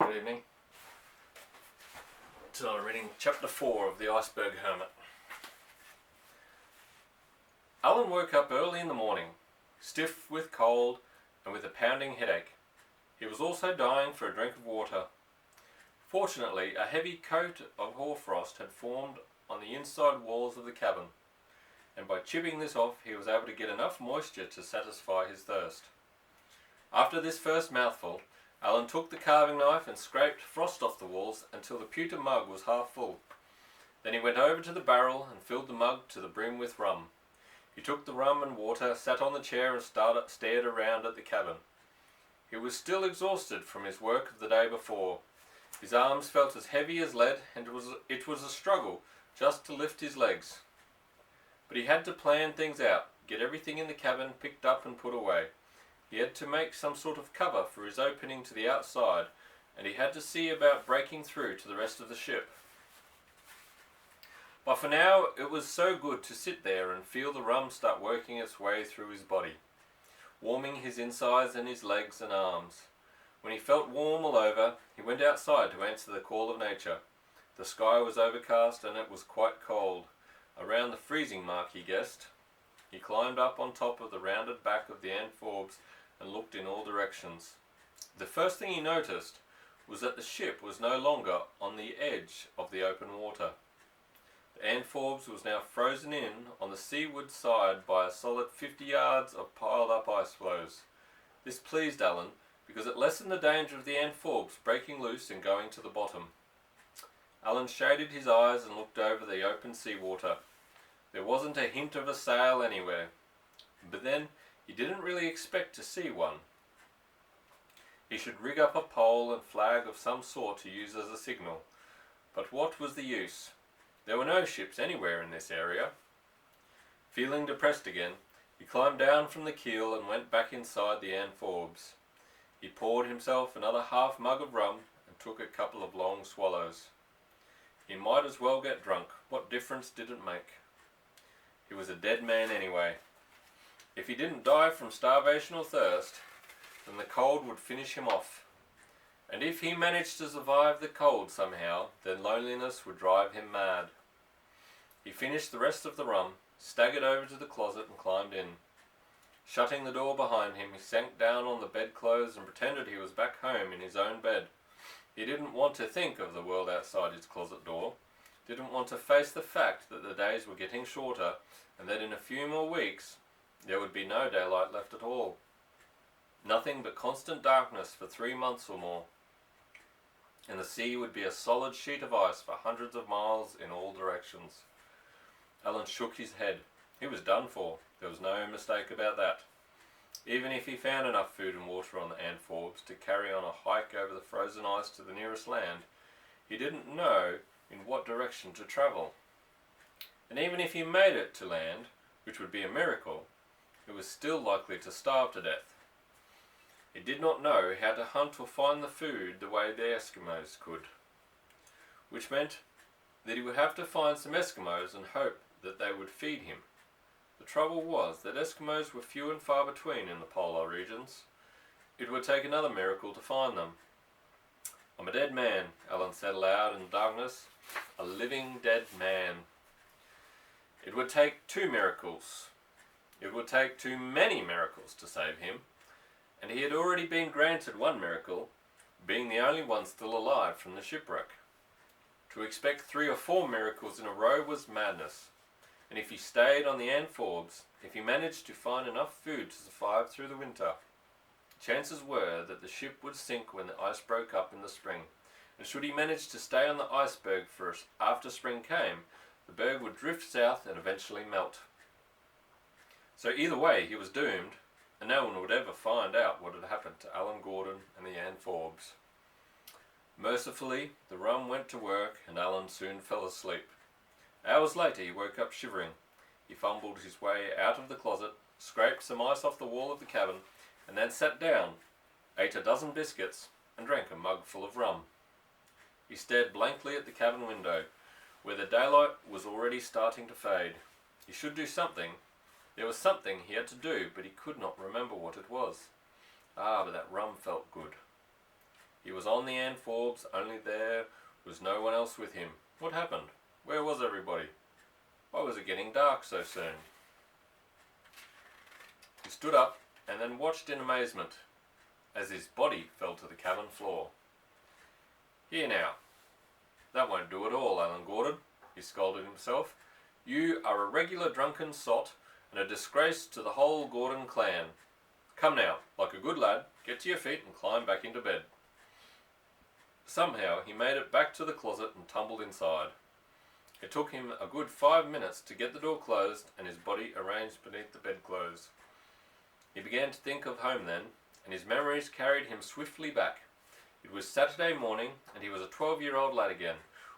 Good evening. Today I'm reading chapter 4 of the Iceberg Hermit. Alan woke up early in the morning, stiff with cold and with a pounding headache. He was also dying for a drink of water. Fortunately, a heavy coat of hoarfrost had formed on the inside walls of the cabin, and by chipping this off he was able to get enough moisture to satisfy his thirst. After this first mouthful, Alan took the carving knife and scraped frost off the walls until the pewter mug was half full. Then he went over to the barrel and filled the mug to the brim with rum. He took the rum and water, sat on the chair and stared around at the cabin. He was still exhausted from his work of the day before. His arms felt as heavy as lead, and it was a struggle just to lift his legs. But he had to plan things out, get everything in the cabin picked up and put away. He had to make some sort of cover for his opening to the outside, and he had to see about breaking through to the rest of the ship. But for now, it was so good to sit there and feel the rum start working its way through his body, warming his insides and his legs and arms. When he felt warm all over, he went outside to answer the call of nature. The sky was overcast and it was quite cold, around the freezing mark he guessed. He climbed up on top of the rounded back of the amphorbes and looked in all directions. The first thing he noticed was that the ship was no longer on the edge of the open water. The amphorbes was now frozen in on the seaward side by a solid 50 yards of piled up ice floes. This pleased Alan because it lessened the danger of the amphorbes breaking loose and going to the bottom. Alan shaded his eyes and looked over the open seawater. There wasn't a hint of a sail anywhere, but then he didn't really expect to see one. He should rig up a pole and flag of some sort to use as a signal, but what was the use? There were no ships anywhere in this area. Feeling depressed again, he climbed down from the keel and went back inside the amphorbes. He poured himself another half mug of rum and took a couple of long swallows. He might as well get drunk. What difference did it make? He was a dead man anyway. If he didn't die from starvation or thirst, then the cold would finish him off. And if he managed to survive the cold somehow, then loneliness would drive him mad. He finished the rest of the rum, staggered over to the closet and climbed in. Shutting the door behind him, he sank down on the bedclothes and pretended he was back home in his own bed. He didn't want to think of the world outside his closet door, didn't want to face the fact that the days were getting shorter and that in a few more weeks there would be no daylight left at all. Nothing but constant darkness for 3 months or more, and the sea would be a solid sheet of ice for hundreds of miles in all directions. Alan shook his head. He was done for. There was no mistake about that. Even if he found enough food and water on the amphorbes to carry on a hike over the frozen ice to the nearest land, he didn't know in what direction to travel. And even if he made it to land, which would be a miracle, he was still likely to starve to death. He did not know how to hunt or find the food the way the Eskimos could, which meant that he would have to find some Eskimos and hope that they would feed him. The trouble was that Eskimos were few and far between in the polar regions. It would take another miracle to find them. "I'm a dead man," Alan said aloud in the darkness. "A living dead man." It would take 2 miracles. It would take too many miracles to save him, and he had already been granted 1 miracle, being the only one still alive from the shipwreck. To expect 3 or 4 miracles in a row was madness, and if he stayed on the amphorbes, if he managed to find enough food to survive through the winter, chances were that the ship would sink when the ice broke up in the spring, and should he manage to stay on the iceberg for after spring came, the berg would drift south and eventually melt. So either way, he was doomed, and no one would ever find out what had happened to Alan Gordon and the amphorbes. Mercifully, the rum went to work, and Alan soon fell asleep. Hours later, he woke up shivering. He fumbled his way out of the closet, scraped some ice off the wall of the cabin, and then sat down, ate a dozen biscuits, and drank a mug full of rum. He stared blankly at the cabin window, where the daylight was already starting to fade. He should do something. There was something he had to do, but he could not remember what it was. But that rum felt good. He was on the Ann Forbes, only there was no one else with him. What happened? Where was everybody? Why was it getting dark so soon? He stood up and then watched in amazement as his body fell to the cabin floor. Here now. That won't do at all, Alan Gordon, he scolded himself. You are a regular drunken sot and a disgrace to the whole Gordon clan. Come now, like a good lad, get to your feet and climb back into bed. Somehow he made it back to the closet and tumbled inside. It took him a good 5 minutes to get the door closed and his body arranged beneath the bedclothes. He began to think of home then, and his memories carried him swiftly back. It was Saturday morning, and he was a 12-year-old lad again,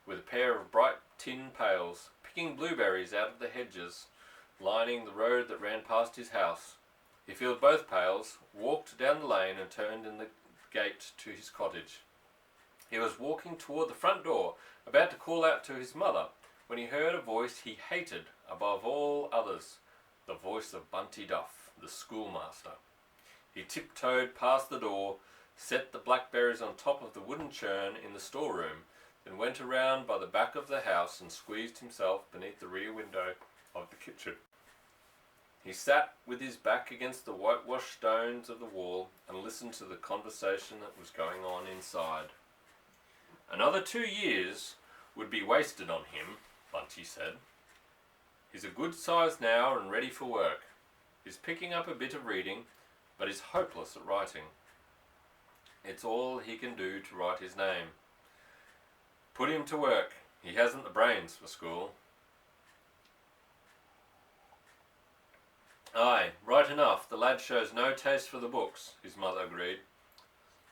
with a pair of bright tin pails, picking blueberries out of the hedges, lining the road that ran past his house. He filled both pails, walked down the lane and turned in the gate to his cottage. He was walking toward the front door, about to call out to his mother, when he heard a voice he hated above all others, the voice of Bunty Duff, the schoolmaster. He tiptoed past the door, set the blackberries on top of the wooden churn in the storeroom, then went around by the back of the house and squeezed himself beneath the rear window of the kitchen. He sat with his back against the whitewashed stones of the wall and listened to the conversation that was going on inside. Another 2 years would be wasted on him, Bunty said. He's a good size now and ready for work. He's picking up a bit of reading, but is hopeless at writing. It's all he can do to write his name. Put him to work. He hasn't the brains for school. Aye, right enough, the lad shows no taste for the books, his mother agreed.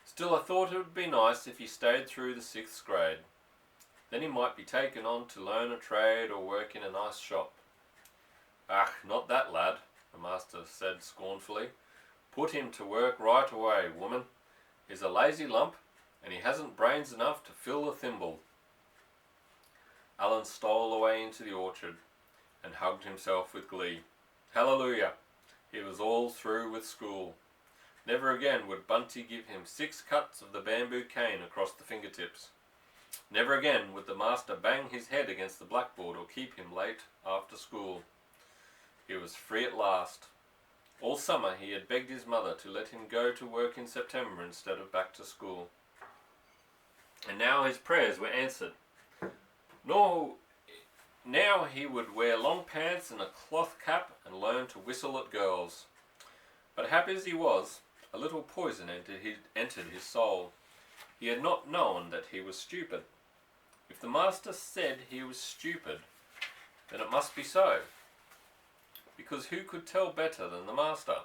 Still, I thought it would be nice if he stayed through the 6th grade. Then he might be taken on to learn a trade or work in a nice shop. Ach, not that lad, the master said scornfully. Put him to work right away, woman. He's a lazy lump, and he hasn't brains enough to fill a thimble. Alan stole away into the orchard and hugged himself with glee. Hallelujah! He was all through with school. Never again would Bunty give him 6 cuts of the bamboo cane across the fingertips. Never again would the master bang his head against the blackboard or keep him late after school. He was free at last. All summer he had begged his mother to let him go to work in September instead of back to school. And now his prayers were answered. Now he would wear long pants and a cloth cap and learn to whistle at girls. But happy as he was, a little poison entered his soul. He had not known that he was stupid. If the master said he was stupid, then it must be so, because who could tell better than the master?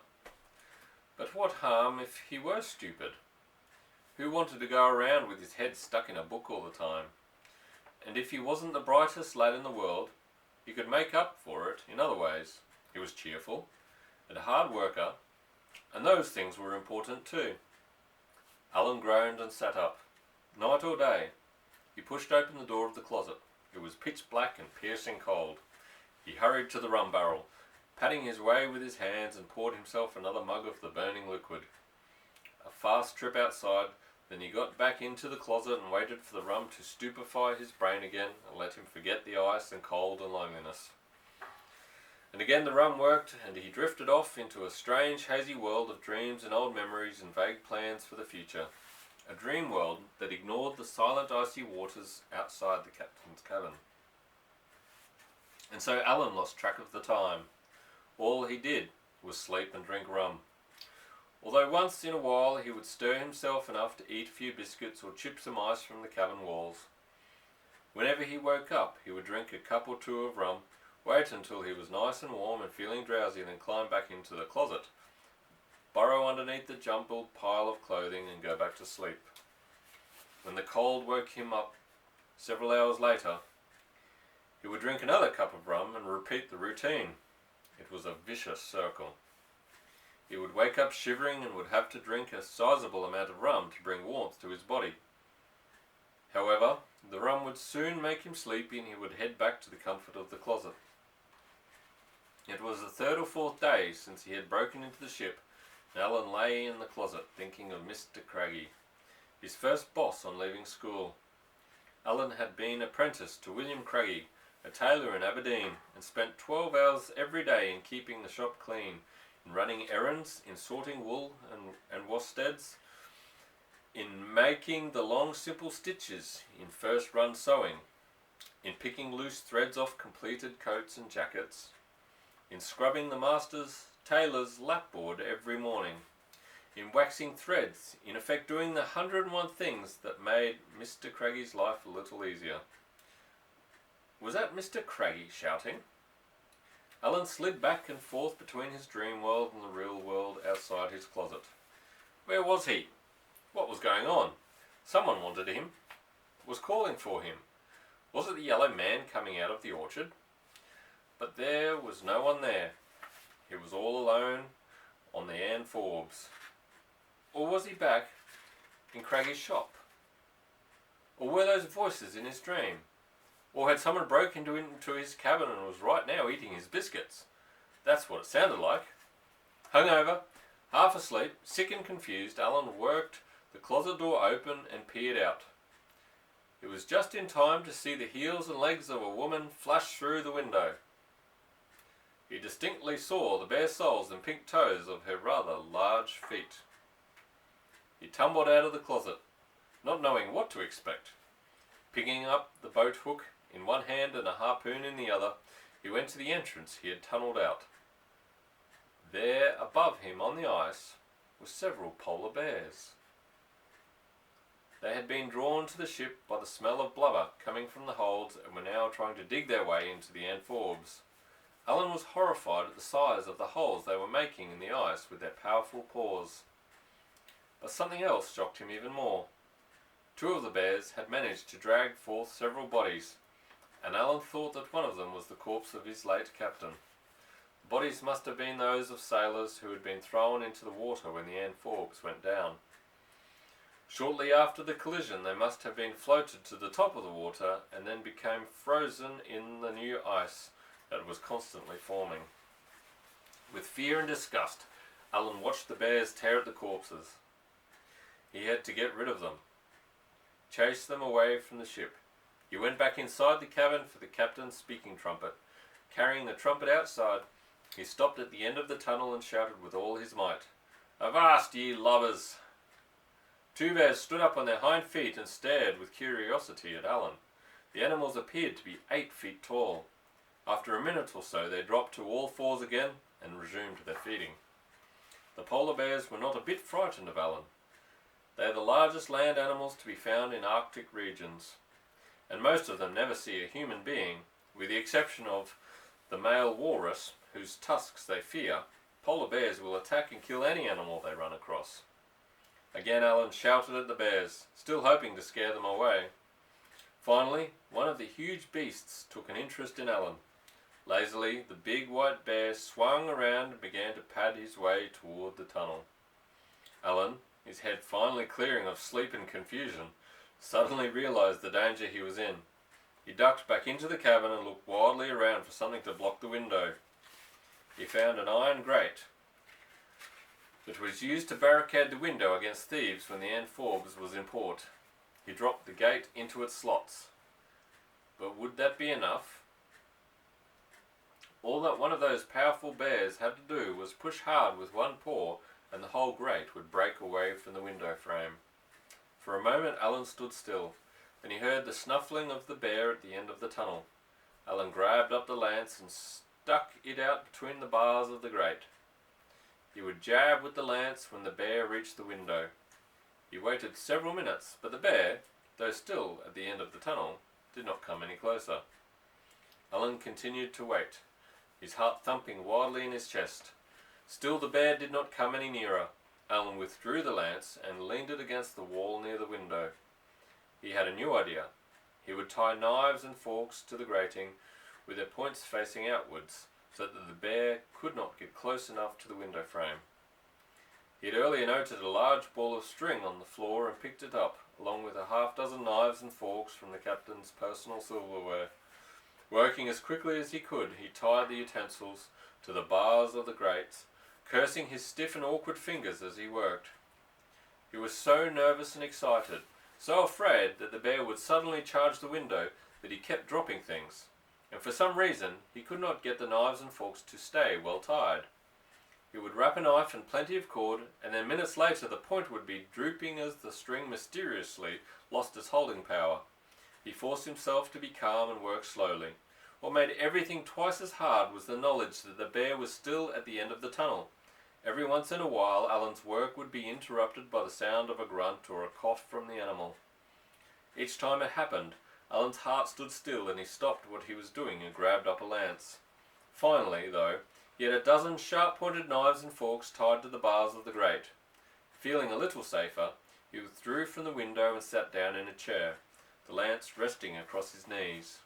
But what harm if he were stupid? Who wanted to go around with his head stuck in a book all the time? And if he wasn't the brightest lad in the world, he could make up for it in other ways. He was cheerful and a hard worker, and those things were important too. Alan groaned and sat up. Night or day, he pushed open the door of the closet. It was pitch black and piercing cold. He hurried to the rum barrel, patting his way with his hands, and poured himself another mug of the burning liquid. A fast trip outside, then he got back into the closet and waited for the rum to stupefy his brain again and let him forget the ice and cold and loneliness. And again the rum worked, and he drifted off into a strange hazy world of dreams and old memories and vague plans for the future. A dream world that ignored the silent icy waters outside the captain's cabin. And so Alan lost track of the time. All he did was sleep and drink rum. Although once in a while he would stir himself enough to eat a few biscuits or chip some ice from the cabin walls. Whenever he woke up, he would drink a cup or two of rum, wait until he was nice and warm and feeling drowsy, then climb back into the closet, burrow underneath the jumbled pile of clothing and go back to sleep. When the cold woke him up several hours later, he would drink another cup of rum and repeat the routine. It was a vicious circle. He would wake up shivering and would have to drink a sizable amount of rum to bring warmth to his body. However, the rum would soon make him sleepy and he would head back to the comfort of the closet. It was the 3rd or 4th day since he had broken into the ship, and Alan lay in the closet thinking of Mr. Craggy. his first boss on leaving school. Alan had been apprenticed to William Craigie, a tailor in Aberdeen, and spent 12 hours every day in keeping the shop clean, in running errands, in sorting wool and worsteds, in making the long simple stitches, in first run sewing, in picking loose threads off completed coats and jackets, in scrubbing the master's tailor's lapboard every morning, in waxing threads, in effect doing the 101 things that made Mr. Craigie's life a little easier. Was that Mr. Craigie shouting? Alan slid back and forth between his dream world and the real world outside his closet. Where was he? What was going on? Someone wanted him, was calling for him. Was it the yellow man coming out of the orchard? But there was no one there. He was all alone on the Ann Forbes. Or was he back in Craigie's shop? Or were those voices in his dream? Or had someone broken into his cabin and was right now eating his biscuits? That's what it sounded like. Hungover, half asleep, sick and confused, Alan worked the closet door open and peered out. It was just in time to see the heels and legs of a woman flash through the window. He distinctly saw the bare soles and pink toes of her rather large feet. He tumbled out of the closet, not knowing what to expect. Picking up the boat hook in one hand and a harpoon in the other, he went to the entrance he had tunnelled out. There, above him on the ice, were several polar bears. They had been drawn to the ship by the smell of blubber coming from the holds and were now trying to dig their way into the Ann Forbes. Alan was horrified at the size of the holes they were making in the ice with their powerful paws. But something else shocked him even more. Two of the bears had managed to drag forth several bodies, and Alan thought that one of them was the corpse of his late captain. The bodies must have been those of sailors who had been thrown into the water when the Ann Forbes went down. Shortly after the collision, they must have been floated to the top of the water and then became frozen in the new ice that was constantly forming. With fear and disgust, Alan watched the bears tear at the corpses. He had to get rid of them, chase them away from the ship. He went back inside the cabin for the captain's speaking trumpet. Carrying the trumpet outside, he stopped at the end of the tunnel and shouted with all his might, "Avast, ye lubbers!" Two bears stood up on their hind feet and stared with curiosity at Alan. The animals appeared to be 8 feet tall. After a minute or so, they dropped to all fours again and resumed their feeding. The polar bears were not a bit frightened of Alan. They are the largest land animals to be found in Arctic regions, and most of them never see a human being, with the exception of the male walrus, whose tusks they fear. Polar bears will attack and kill any animal they run across. Again Alan shouted at the bears, still hoping to scare them away. Finally, one of the huge beasts took an interest in Alan. Lazily, the big white bear swung around and began to pad his way toward the tunnel. Alan, his head finally clearing of sleep and confusion, suddenly realized the danger he was in. He ducked back into the cabin and looked wildly around for something to block the window. He found an iron grate that was used to barricade the window against thieves when the Ann Forbes was in port. He dropped the gate into its slots. But would that be enough? All that one of those powerful bears had to do was push hard with one paw, and the whole grate would break away from the window frame. For a moment Alan stood still. Then he heard the snuffling of the bear at the end of the tunnel. Alan grabbed up the lance and stuck it out between the bars of the grate. He would jab with the lance when the bear reached the window. He waited several minutes, but the bear, though still at the end of the tunnel, did not come any closer. Alan continued to wait, his heart thumping wildly in his chest. Still the bear did not come any nearer. Alan withdrew the lance and leaned it against the wall near the window. He had a new idea. He would tie knives and forks to the grating with their points facing outwards, so that the bear could not get close enough to the window frame. He had earlier noted a large ball of string on the floor and picked it up, along with a half-dozen knives and forks from the captain's personal silverware. Working as quickly as he could, he tied the utensils to the bars of the grates, cursing his stiff and awkward fingers as he worked. He was so nervous and excited, so afraid that the bear would suddenly charge the window, that he kept dropping things, and for some reason he could not get the knives and forks to stay well tied. He would wrap a knife in plenty of cord, and then minutes later the point would be drooping as the string mysteriously lost its holding power. He forced himself to be calm and work slowly. What made everything twice as hard was the knowledge that the bear was still at the end of the tunnel. Every once in a while Alan's work would be interrupted by the sound of a grunt or a cough from the animal. Each time it happened, Alan's heart stood still and he stopped what he was doing and grabbed up a lance. Finally, though, he had a dozen sharp-pointed knives and forks tied to the bars of the grate. Feeling a little safer, he withdrew from the window and sat down in a chair, the lance resting across his knees.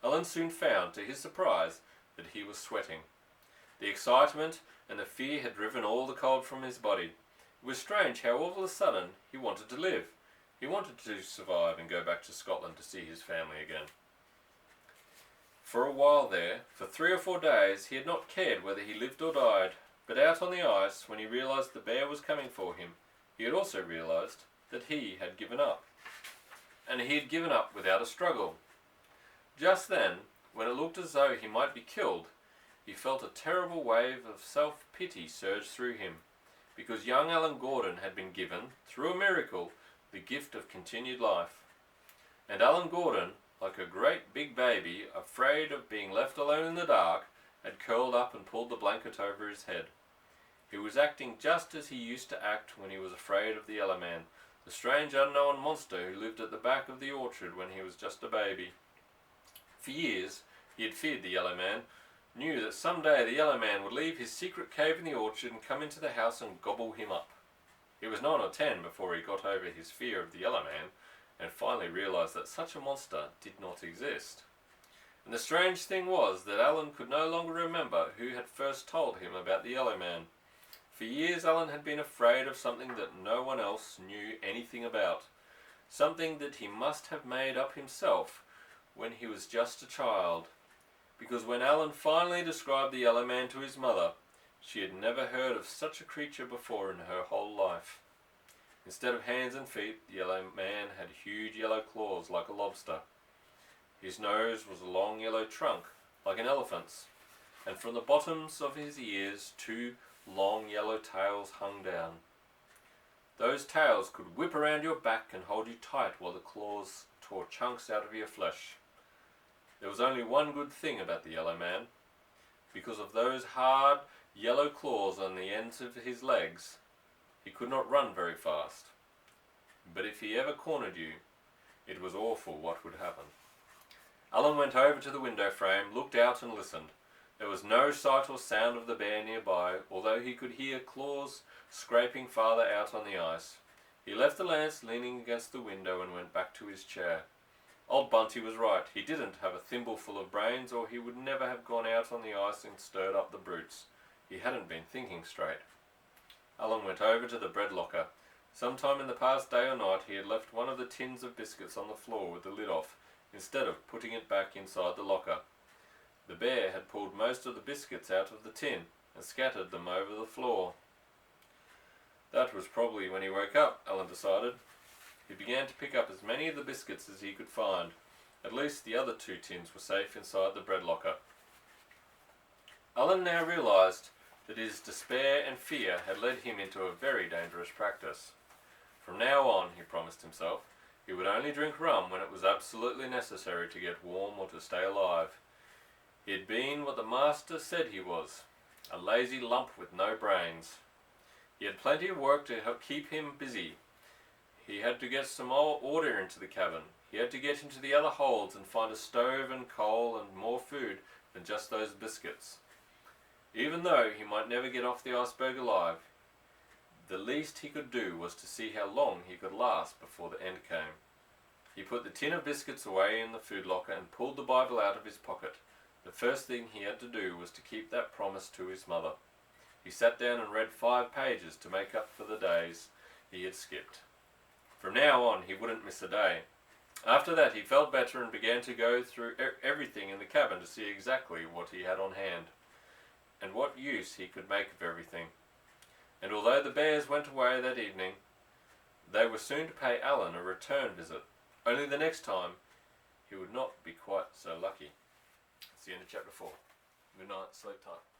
Alan soon found, to his surprise, that he was sweating. The excitement and the fear had driven all the cold from his body. It was strange how all of a sudden he wanted to live. He wanted to survive and go back to Scotland to see his family again. For a while there, for 3 or 4 days, he had not cared whether he lived or died, but out on the ice, when he realised the bear was coming for him, he had also realised that he had given up. And he had given up without a struggle. Just then, when it looked as though he might be killed, he felt a terrible wave of self-pity surge through him, because young Alan Gordon had been given, through a miracle, the gift of continued life. And Alan Gordon, like a great big baby, afraid of being left alone in the dark, had curled up and pulled the blanket over his head. He was acting just as he used to act when he was afraid of the Yellow Man, the strange unknown monster who lived at the back of the orchard when he was just a baby. For years he had feared the Yellow Man, knew that someday the Yellow Man would leave his secret cave in the orchard and come into the house and gobble him up. He was 9 or 10 before he got over his fear of the Yellow Man, and finally realised that such a monster did not exist. And the strange thing was that Alan could no longer remember who had first told him about the Yellow Man. For years Alan had been afraid of something that no one else knew anything about, something that he must have made up himself when he was just a child, because when Alan finally described the Yellow Man to his mother, she had never heard of such a creature before in her whole life. Instead of hands and feet, the Yellow Man had huge yellow claws like a lobster. His nose was a long yellow trunk like an elephant's, and from the bottoms of his ears 2 long yellow tails hung down. Those tails could whip around your back and hold you tight while the claws tore chunks out of your flesh. There was only one good thing about the Yellow Man. Because of those hard yellow claws on the ends of his legs, he could not run very fast. But if he ever cornered you, it was awful what would happen. Alan went over to the window frame, looked out and listened. There was no sight or sound of the bear nearby, although he could hear claws scraping farther out on the ice. He left the lance leaning against the window and went back to his chair. Old Bunty was right. He didn't have a thimbleful of brains, or he would never have gone out on the ice and stirred up the brutes. He hadn't been thinking straight. Alan went over to the bread locker. Sometime in the past day or night he had left one of the tins of biscuits on the floor with the lid off, instead of putting it back inside the locker. The bear had pulled most of the biscuits out of the tin and scattered them over the floor. That was probably when he woke up, Alan decided. He began to pick up as many of the biscuits as he could find. At least the other 2 tins were safe inside the bread locker. Alan now realised that his despair and fear had led him into a very dangerous practice. From now on, he promised himself, he would only drink rum when it was absolutely necessary to get warm or to stay alive. He had been what the master said he was, a lazy lump with no brains. He had plenty of work to help keep him busy. He had to get some more order into the cabin. He had to get into the other holds and find a stove and coal and more food than just those biscuits. Even though he might never get off the iceberg alive, the least he could do was to see how long he could last before the end came. He put the tin of biscuits away in the food locker and pulled the Bible out of his pocket. The first thing he had to do was to keep that promise to his mother. He sat down and read 5 pages to make up for the days he had skipped. From now on, he wouldn't miss a day. After that, he felt better and began to go through everything in the cabin to see exactly what he had on hand, and what use he could make of everything. And although the bears went away that evening, They were soon to pay Alan a return visit, only the next time he would not be quite so lucky. That's the end of chapter 4. Good night, sleep tight.